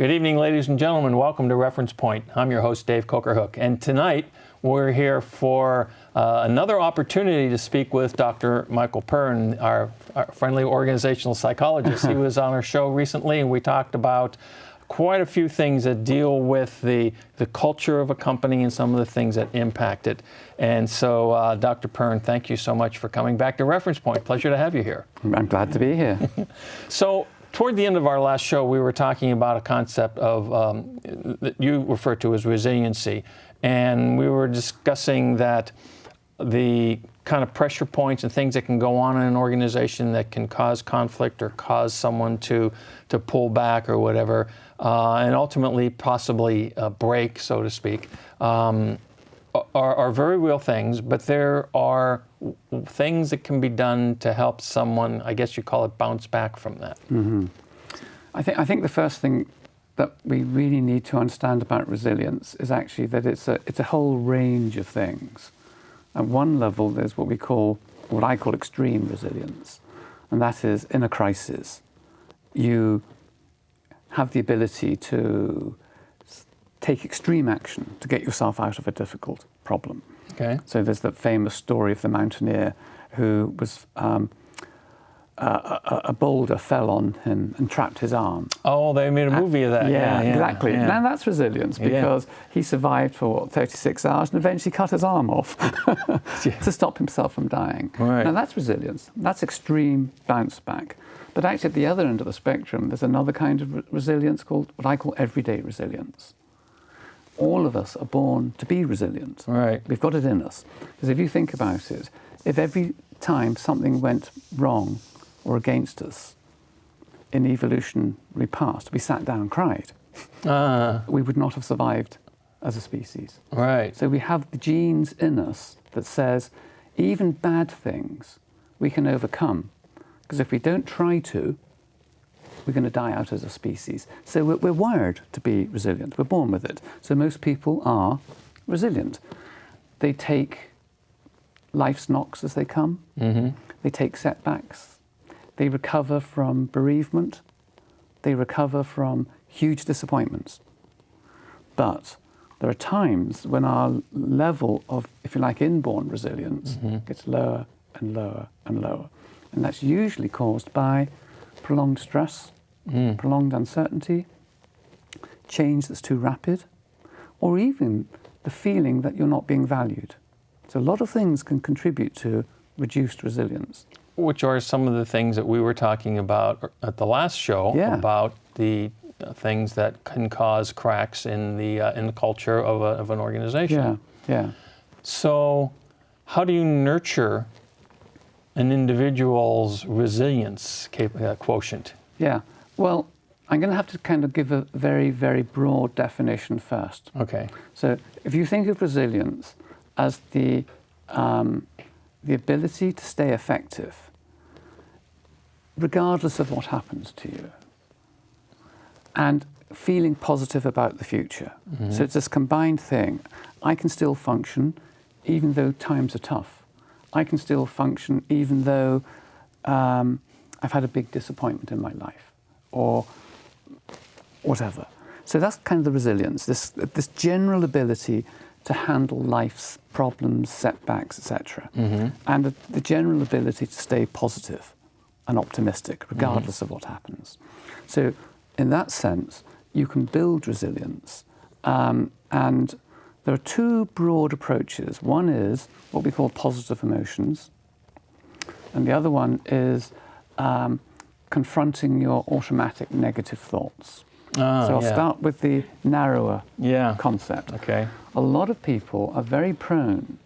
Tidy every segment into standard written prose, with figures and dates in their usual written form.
Good evening, ladies and gentlemen. Welcome to Reference Point. I'm your host, Dave Kocharhook. And tonight, we're here for another opportunity to speak with Dr. Michael Pern, our friendly organizational psychologist. He was on our show recently, and we talked about quite a few things that deal with the culture of a company and some of the things that impact it. And so, Dr. Pern, thank you so much for coming back to Reference Point. Pleasure to have you here. I'm glad to be here. So, toward the end of our last show, we were talking about a concept of that you refer to as resiliency. And we were discussing that the kind of pressure points and things that can go on in an organization that can cause conflict or cause someone to pull back or whatever, and ultimately possibly break, so to speak, are very real things, but there are things that can be done to help someone, I guess you call it, bounce back from that. Mm-hmm. I think the first thing that we really need to understand about resilience is actually that it's a whole range of things. At one level, there's what I call extreme resilience, and that is in a crisis. You have the ability to take extreme action to get yourself out of a difficult problem. Okay. So there's the famous story of the mountaineer who was a boulder fell on him and trapped his arm. Oh, they made a movie of that. Yeah, exactly. Yeah. Now that's resilience because he survived for 36 hours and eventually cut his arm off to stop himself from dying. Right. Now that's resilience. That's extreme bounce back. But actually at the other end of the spectrum, there's another kind of resilience called what I call everyday resilience. All of us are born to be resilient. Right. We've got it in us. Because if you think about it, if every time something went wrong or against us in evolutionary past, we sat down and cried, we would not have survived as a species. Right. So we have the genes in us that says even bad things we can overcome. Because if we don't try to, we're going to die out as a species. So we're wired to be resilient. We're born with it. So most people are resilient. They take life's knocks as they come. Mm-hmm. They take setbacks. They recover from bereavement. They recover from huge disappointments. But there are times when our level of, if you like, inborn resilience gets lower and lower and lower. And that's usually caused by prolonged stress, prolonged uncertainty, change that's too rapid, or even the feeling that you're not being valued. So a lot of things can contribute to reduced resilience. Which are some of the things that we were talking about at the last show, about the things that can cause cracks in the culture of an organization. Yeah. So how do you nurture an individual's resilience quotient? Yeah. Well, I'm going to have to kind of give a very, very broad definition first. Okay. So if you think of resilience as the ability to stay effective, regardless of what happens to you, and feeling positive about the future. Mm-hmm. So it's this combined thing. I can still function even though times are tough. I can still function even though I've had a big disappointment in my life or whatever. So that's kind of the resilience, this general ability to handle life's problems, setbacks, etc. Mm-hmm. And the general ability to stay positive and optimistic regardless of what happens. So in that sense, you can build resilience. And there are two broad approaches. One is what we call positive emotions, and the other one is confronting your automatic negative thoughts. So I'll start with the narrower concept. Okay. A lot of people are very prone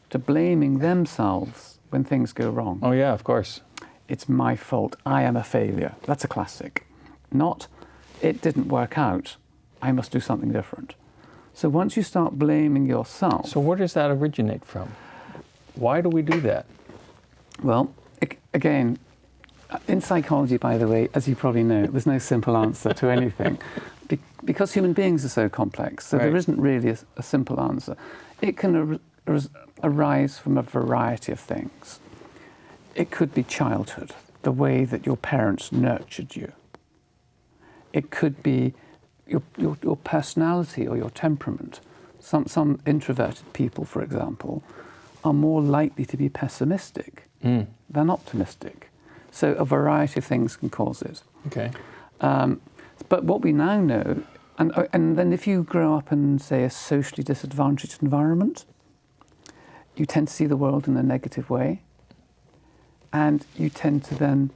to blaming themselves when things go wrong. Oh yeah, of course. It's my fault. I am a failure. That's a classic. Not, it didn't work out. I must do something different. So once you start blaming yourself... So where does that originate from? Why do we do that? Well, again, in psychology, by the way, as you probably know, there's no simple answer to anything. Because human beings are so complex, so there isn't really a simple answer. It can arise from a variety of things. It could be childhood, the way that your parents nurtured you. It could be your personality or your temperament. Some introverted people, for example, are more likely to be pessimistic than optimistic. So a variety of things can cause it. Okay. But what we now know, and then if you grow up in, say, a socially disadvantaged environment, you tend to see the world in a negative way, and you tend to then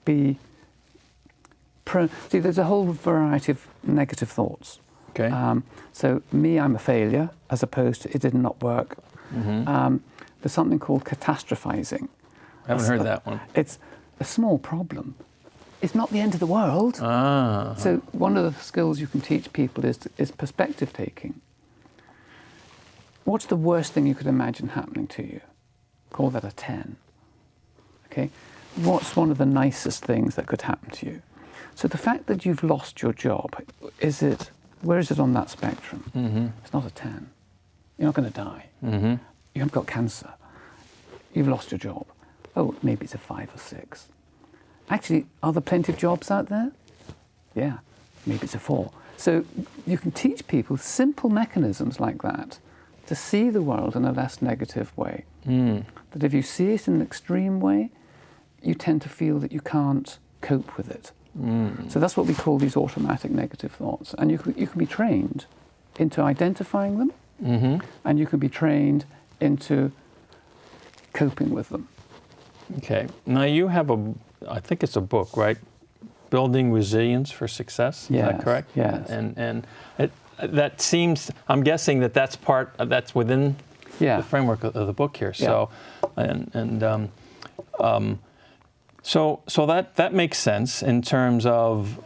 be prone. See, there's a whole variety of negative thoughts. Okay. So me, I'm a failure, as opposed to it did not work. There's something called catastrophizing. I haven't heard that one. It's a small problem. It's not the end of the world. So one of the skills you can teach people is perspective taking. What's the worst thing you could imagine happening to you? Call that a 10. Okay? What's one of the nicest things that could happen to you? So the fact that you've lost your job, where is it on that spectrum? It's not a 10. You're not going to die. You haven't got cancer. You've lost your job. Oh, maybe it's a 5 or 6. Actually, are there plenty of jobs out there? Yeah, maybe it's a 4. So you can teach people simple mechanisms like that to see the world in a less negative way. That if you see it in an extreme way, you tend to feel that you can't cope with it. So that's what we call these automatic negative thoughts. And you can be trained into identifying them, and you can be trained into coping with them. Okay. Now you have I think it's a book, right? Building Resilience for Success. Is that correct? Yes. And that seems, I'm guessing that's within the framework of the book here. So, so that makes sense in terms of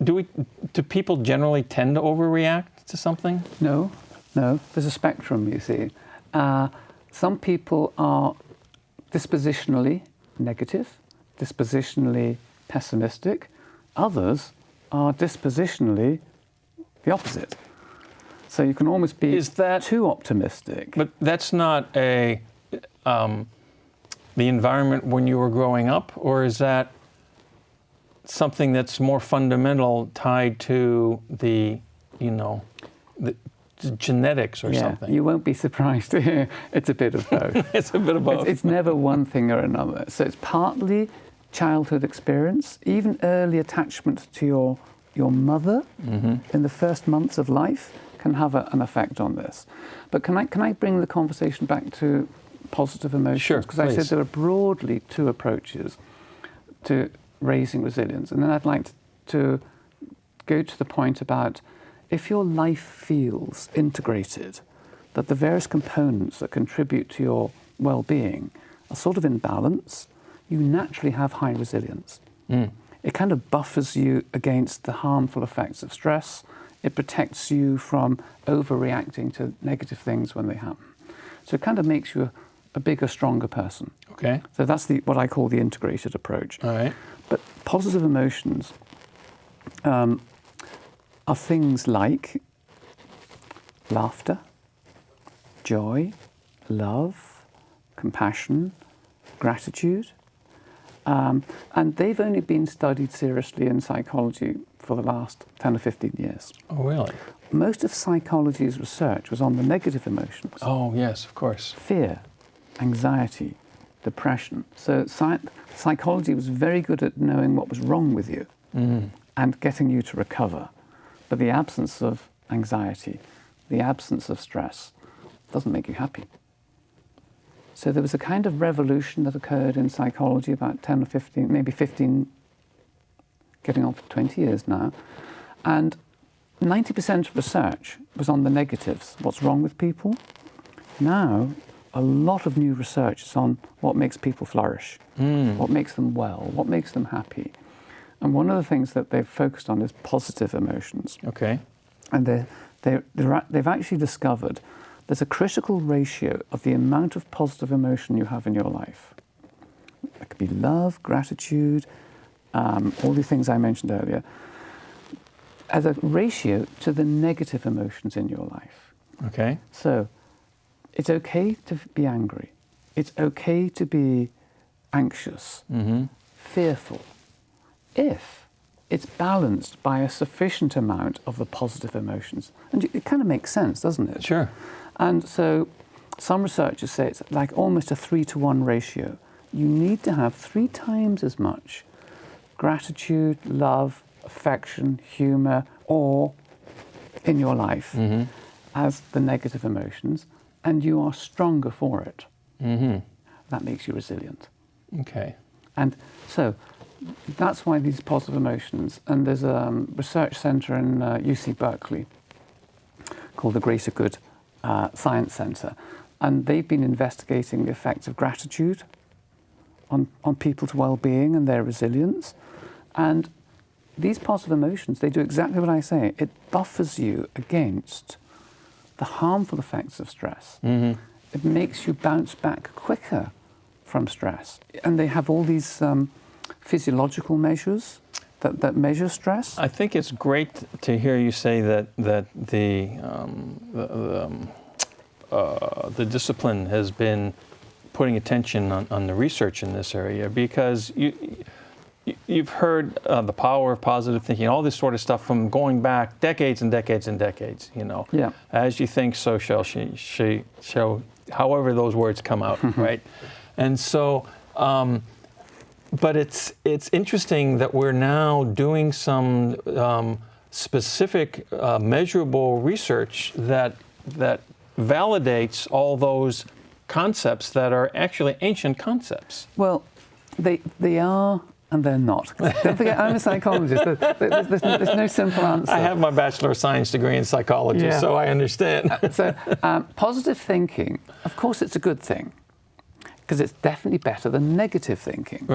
do people generally tend to overreact to something? No. There's a spectrum, you see. Some people are dispositionally negative, dispositionally pessimistic. Others are dispositionally the opposite. So you can almost be too optimistic. But that's not the environment when you were growing up, or is that something that's more fundamental, tied to the genetics or something? You won't be surprised to hear it's a bit of both. It's a bit of both. It's never one thing or another. So it's partly childhood experience, even early attachment to your mother in the first months of life can have an effect on this. But can I bring the conversation back to positive emotions? Sure, because I said there are broadly 2 approaches to raising resilience. And then I'd like to go to the point about if your life feels integrated, that the various components that contribute to your well-being are sort of in balance, you naturally have high resilience. It kind of buffers you against the harmful effects of stress. It protects you from overreacting to negative things when they happen. So it kind of makes you a bigger, stronger person. Okay. So that's what I call the integrated approach. All right. But positive emotions are things like laughter, joy, love, compassion, gratitude. And they've only been studied seriously in psychology for the last 10 or 15 years. Oh, really? Most of psychology's research was on the negative emotions. Oh, yes, of course. Fear, anxiety, depression. So psychology was very good at knowing what was wrong with you and getting you to recover. But the absence of anxiety, the absence of stress, doesn't make you happy. So there was a kind of revolution that occurred in psychology about 10 or 15, maybe 15, getting on for 20 years now. And 90% of research was on the negatives, what's wrong with people. Now, a lot of new research is on what makes people flourish, what makes them well, what makes them happy. And one of the things that they've focused on is positive emotions. Okay. And they've actually discovered there's a critical ratio of the amount of positive emotion you have in your life. It could be love, gratitude, all the things I mentioned earlier, as a ratio to the negative emotions in your life. Okay. So it's okay to be angry. It's okay to be anxious, fearful, if it's balanced by a sufficient amount of the positive emotions. And it kind of makes sense, doesn't it? Sure. And so some researchers say it's like almost a 3-to-1 ratio. You need to have 3 times as much gratitude, love, affection, humor, awe in your life as the negative emotions, and you are stronger for it. That makes you resilient. Okay. And so that's why these positive emotions, and there's a research center in UC Berkeley called the Greater Good Science Center, and they've been investigating the effects of gratitude on people's well-being and their resilience. And these positive emotions, they do exactly what I say. It buffers you against the harmful effects of stress. It makes you bounce back quicker from stress. And they have all these physiological measures that measure stress. I think it's great to hear you say that the discipline has been putting attention on the research in this area, because you've heard the power of positive thinking, all this sort of stuff from going back decades and decades and decades, you know. Yeah. As you think, so shall she shall, however those words come out, right? And so, but it's interesting that we're now doing some specific measurable research that validates all those concepts that are actually ancient concepts. Well, they are and they're not. Don't forget, I'm a psychologist. There's no simple answer. I have my Bachelor of Science degree in psychology, so I understand. So positive thinking, of course it's a good thing, because it's definitely better than negative thinking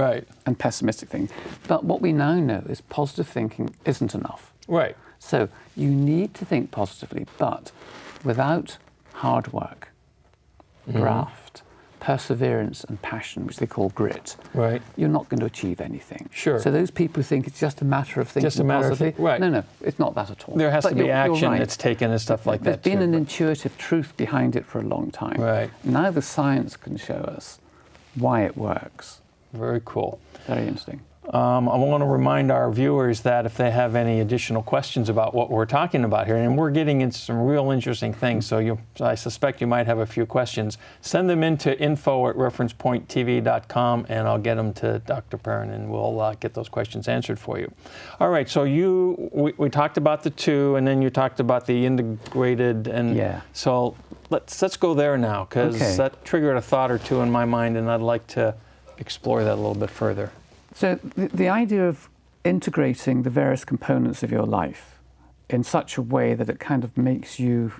and pessimistic thinking. But what we now know is positive thinking isn't enough. Right. So you need to think positively, but without hard work, graft, perseverance and passion, which they call grit, you're not going to achieve anything. Sure. So those people who think it's just a matter of thinking positively, no, it's not that at all. There has to be action that's taken and stuff like that. There's been an intuitive truth behind it for a long time. Right. Now the science can show us why it works. Very cool. Very interesting. I want to remind our viewers that if they have any additional questions about what we're talking about here, and we're getting into some real interesting things, so I suspect you might have a few questions, send them into info@referencepointtv.com, and I'll get them to Dr. Pern, and we'll get those questions answered for you. All right, so we talked about the two, and then you talked about the integrated, and so let's go there now, because that triggered a thought or two in my mind, and I'd like to explore that a little bit further. So the idea of integrating the various components of your life in such a way that it kind of makes you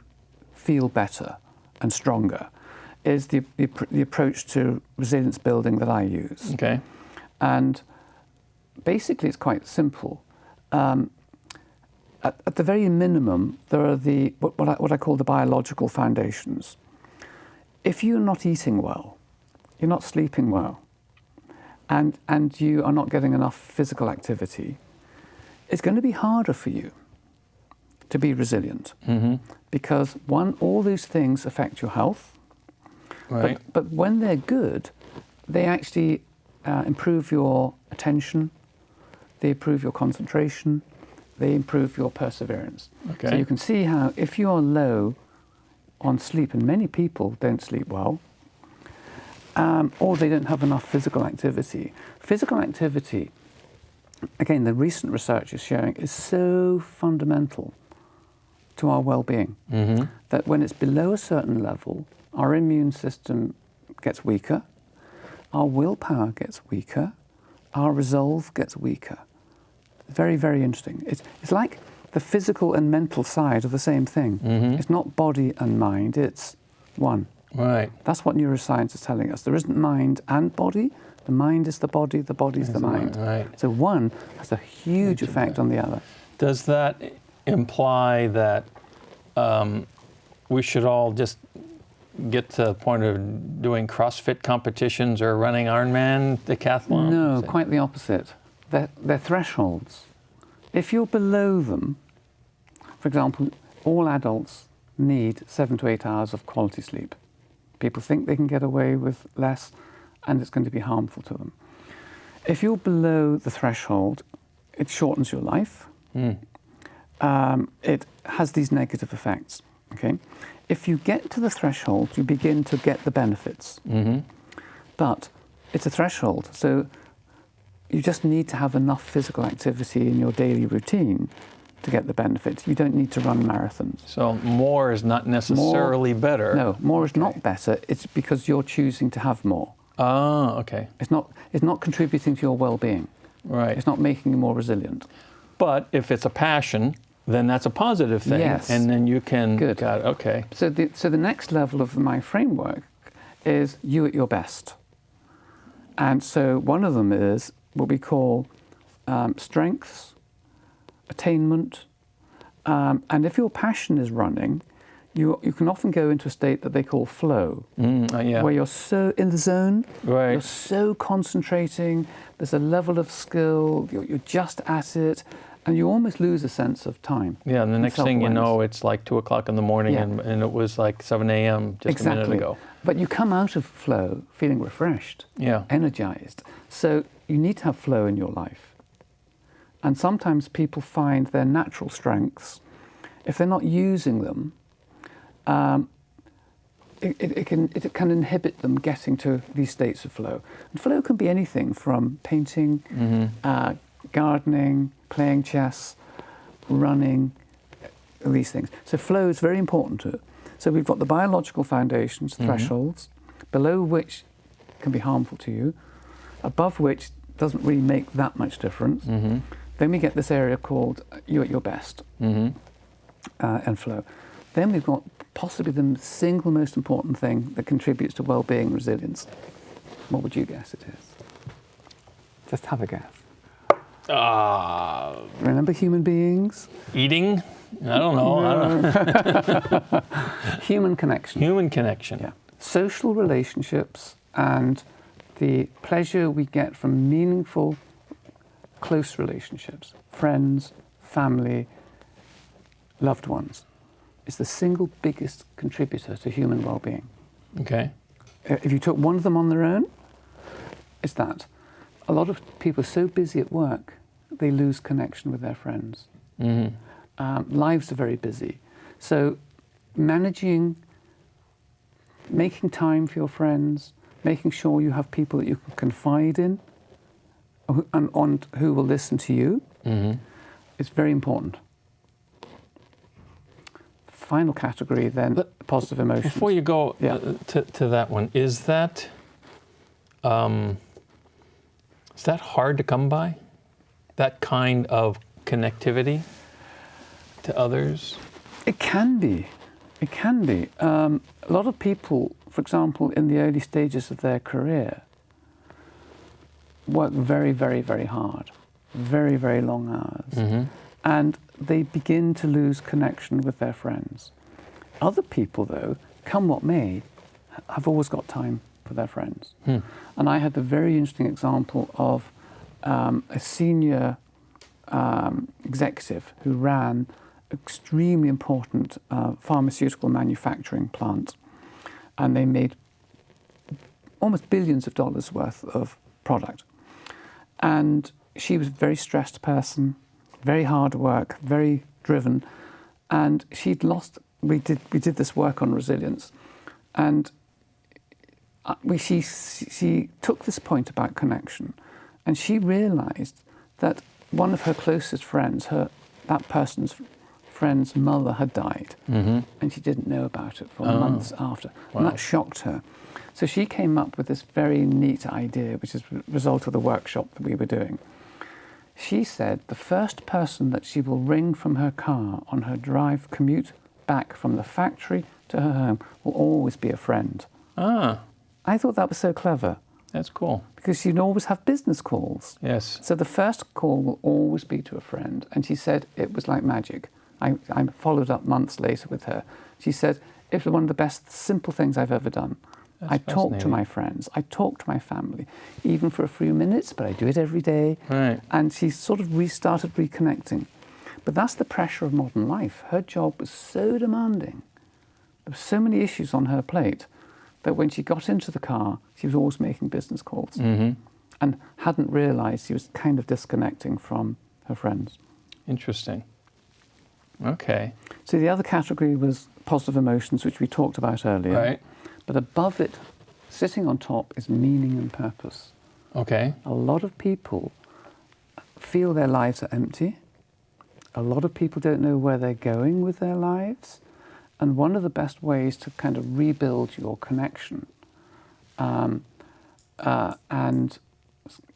feel better and stronger is the approach to resilience building that I use. Okay. And basically it's quite simple. At the very minimum, there are what I call the biological foundations. If you're not eating well, you're not sleeping well, and you are not getting enough physical activity, it's going to be harder for you to be resilient. Because all these things affect your health, but when they're good, they actually improve your attention, they improve your concentration, they improve your perseverance. So you can see how if you are low on sleep, and many people don't sleep well, or they don't have enough physical activity. Physical activity, again, the recent research is showing, is so fundamental to our well-being that when it's below a certain level, our immune system gets weaker, our willpower gets weaker, our resolve gets weaker. Very, very interesting. It's like the physical and mental side of the same thing. It's not body and mind, it's one. Right. That's what neuroscience is telling us. There isn't mind and body. The mind is the body is the mind. Right. So one has a huge effect on the other. Does that imply that we should all just get to the point of doing CrossFit competitions or running Ironman decathlon? No, quite the opposite. They're thresholds. If you're below them, for example, all adults need 7 to 8 hours of quality sleep. People think they can get away with less, and it's going to be harmful to them. If you're below the threshold, it shortens your life. It has these negative effects. Okay, if you get to the threshold, you begin to get the benefits. But it's a threshold, so you just need to have enough physical activity in your daily routine to get the benefits. You don't need to run marathons. So more is not necessarily better. No, more is not better. It's because you're choosing to have more. Ah, okay. It's not contributing to your well-being. Right. It's not making you more resilient. But if it's a passion, then that's a positive thing. Yes. And then you can... Good. Got it. Okay. So the next level of my framework is you at your best. And so one of them is what we call strengths, attainment, and if your passion is running, you can often go into a state that they call flow, where you're so in the zone, right. You're so concentrating, there's a level of skill, you're just at it, and you almost lose a sense of time. Yeah, and the next thing you know, it's like 2 o'clock in the morning, and it was like 7 a.m. just a minute ago. But you come out of flow feeling refreshed, energized. So you need to have flow in your life. And sometimes people find their natural strengths, if they're not using them, it can inhibit them getting to these states of flow. And flow can be anything from painting, gardening, playing chess, running, these things. So flow is very important to it. So we've got the biological foundations, thresholds, below which can be harmful to you, above which doesn't really make that much difference. Then we get this area called you at your best, and flow. Then we've got possibly the single most important thing that contributes to well-being and resilience. What would you guess it is? Just have a guess. Remember human beings? Eating? I don't know. Human connection. Human connection. Yeah. Social relationships and the pleasure we get from meaningful, close relationships, friends, family, loved ones, is the single biggest contributor to human well-being. Okay. If you took one of them on their own, it's that. A lot of people are so busy at work, they lose connection with their friends. Lives are very busy. So making time for your friends, making sure you have people that you can confide in and who will listen to you, is very important. Final category then, positive emotions. Before you go to that one, is that hard to come by? That kind of connectivity to others? It can be. It can be. A lot of people, for example, in the early stages of their career, work very, very, very hard, very, very long hours, and they begin to lose connection with their friends. Other people, though, come what may, have always got time for their friends. And I had the very interesting example of a senior executive who ran extremely important pharmaceutical manufacturing plant, and they made almost billions of dollars worth of product. And she was a very stressed person, very hard work, very driven, and she'd lost. We did this work on resilience, and she took this point about connection, and she realised that one of her closest friends, that person's friend's mother, had died, and she didn't know about it for months after, and that shocked her. So she came up with this very neat idea, which is a result of the workshop that we were doing. She said the first person that she will ring from her car on her commute back from the factory to her home will always be a friend. I thought that was so clever. That's cool. Because you'd always have business calls. Yes. So the first call will always be to a friend. And she said it was like magic. I followed up months later with her. She said it was one of the best simple things I've ever done. I talk to my friends, I talk to my family, even for a few minutes, but I do it every day. Right. And she sort of restarted reconnecting. But that's the pressure of modern life. Her job was so demanding. There were so many issues on her plate that when she got into the car, she was always making business calls and hadn't realised she was kind of disconnecting from her friends. Interesting. Okay. So the other category was positive emotions, which we talked about earlier. Right. But above it, sitting on top, is meaning and purpose. Okay. A lot of people feel their lives are empty. A lot of people don't know where they're going with their lives. And one of the best ways to kind of rebuild your connection and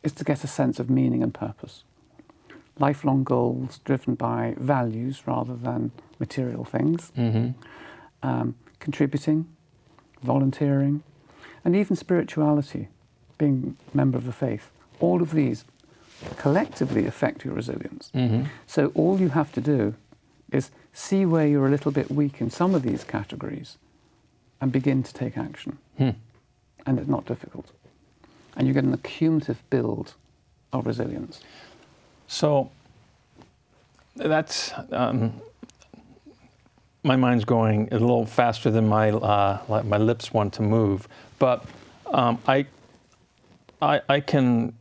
is to get a sense of meaning and purpose. Lifelong goals driven by values rather than material things. Contributing, volunteering, and even spirituality, being a member of the faith. All of these collectively affect your resilience. So all you have to do is see where you're a little bit weak in some of these categories and begin to take action. And it's not difficult. And you get an accumulative build of resilience. So that's, my mind's going a little faster than my lips want to move. But I can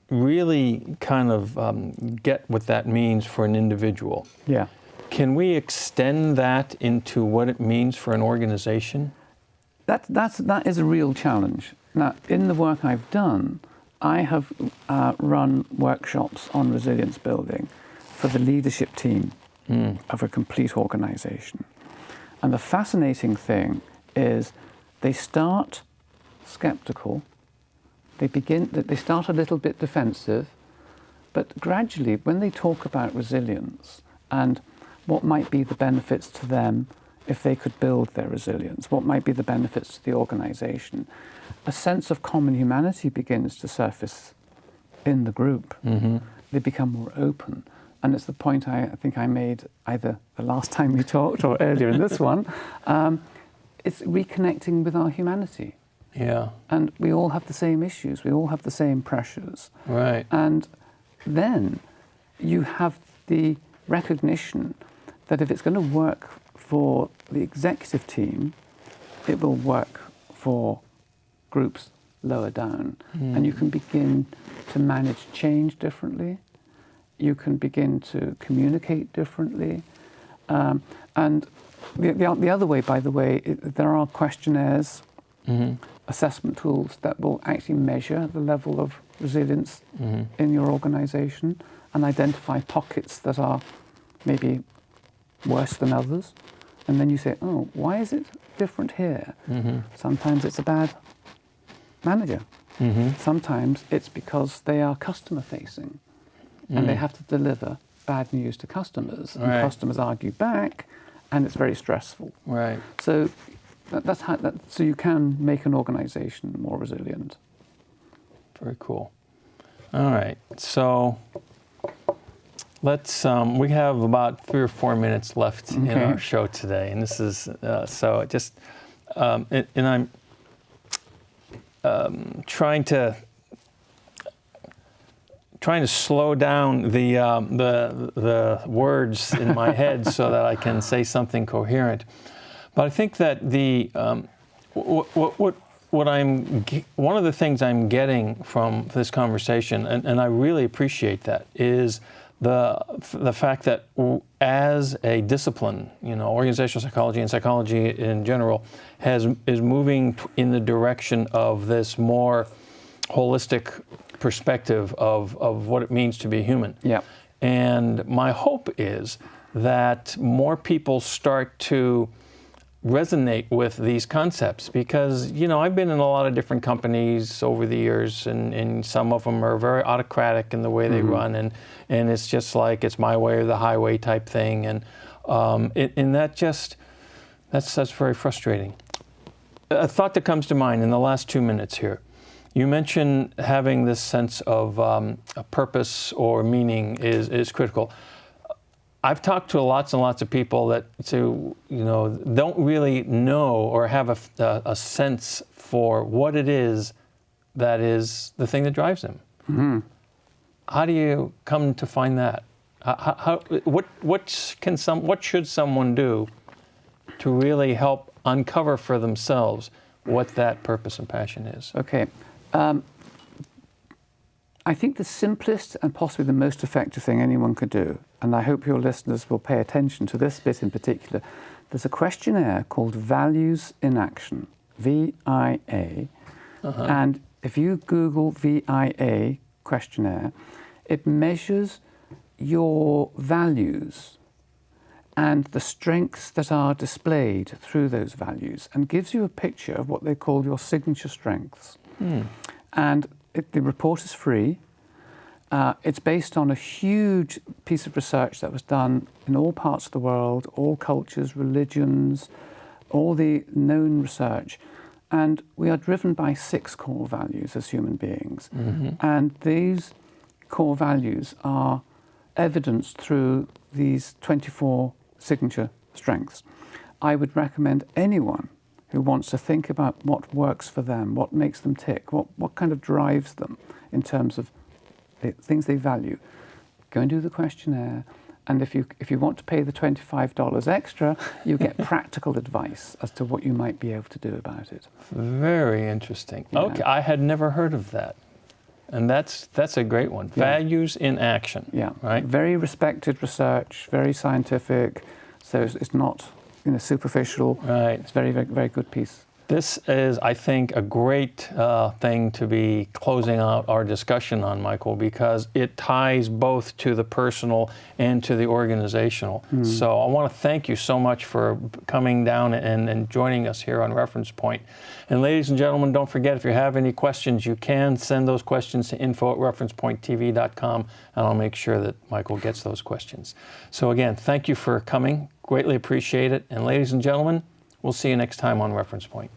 really kind of get what that means for an individual. Yeah. Can we extend that into what it means for an organization? That is a real challenge. Now, in the work I've done, I have run workshops on resilience building for the leadership team of a complete organization. And the fascinating thing is they start skeptical, they start a little bit defensive, but gradually when they talk about resilience and what might be the benefits to them if they could build their resilience, what might be the benefits to the organization, a sense of common humanity begins to surface in the group. They become more open. And it's the point I think I made either the last time we talked or earlier in this one. It's reconnecting with our humanity. Yeah. And we all have the same issues. We all have the same pressures. Right. And then you have the recognition that if it's going to work for the executive team, it will work for groups lower down. And you can begin to manage change differently. You can begin to communicate differently. And the other way, by the way, there are questionnaires, assessment tools that will actually measure the level of resilience in your organization and identify pockets that are maybe worse than others. And then you say, oh, why is it different here? Sometimes it's a bad manager. Sometimes it's because they are customer facing and they have to deliver bad news to customers. And customers argue back and it's very stressful. Right. So that's how so you can make an organization more resilient. Very cool. All right. So let's, we have about 3 or 4 minutes left in our show today. And this is, so just, and I'm trying to slow down the words in my head so that I can say something coherent. But I think that the one of the things I'm getting from this conversation, and I really appreciate that, is the fact that as a discipline, organizational psychology and psychology in general is moving in the direction of this more holistic perspective of what it means to be human. Yeah. And my hope is that more people start to resonate with these concepts because, I've been in a lot of different companies over the years and some of them are very autocratic in the way they run and it's just like it's my way or the highway type thing and that's very frustrating. A thought that comes to mind in the last 2 minutes here. You mentioned having this sense of a purpose or meaning is critical. I've talked to lots and lots of people that don't really know or have a sense for what it is that is the thing that drives them. How do you come to find that? What should someone do to really help uncover for themselves what that purpose and passion is? Okay. I think the simplest and possibly the most effective thing anyone could do, and I hope your listeners will pay attention to this bit in particular, there's a questionnaire called Values in Action, VIA, and if you Google VIA questionnaire, it measures your values and the strengths that are displayed through those values and gives you a picture of what they call your signature strengths. And the report is free. It's based on a huge piece of research that was done in all parts of the world, all cultures, religions, all the known research. And we are driven by 6 core values as human beings. And these core values are evidenced through these 24 signature strengths. I would recommend anyone who wants to think about what works for them, what makes them tick, what kind of drives them in terms of the things they value, go and do the questionnaire. And if you want to pay the $25 extra, you get practical advice as to what you might be able to do about it. Very interesting. Yeah. Okay, I had never heard of that. And that's a great one. Yeah. Values in action. Yeah. Right? Very respected research, very scientific, so it's not superficial. Right. It's very, very, very good piece. This is, I think, a great thing to be closing out our discussion on, Michael, because it ties both to the personal and to the organizational. So I want to thank you so much for coming down and joining us here on Reference Point. And ladies and gentlemen, don't forget, if you have any questions, you can send those questions to info@referencepointtv.com, and I'll make sure that Michael gets those questions. So again, thank you for coming. Greatly appreciate it. And ladies and gentlemen, we'll see you next time on Reference Point.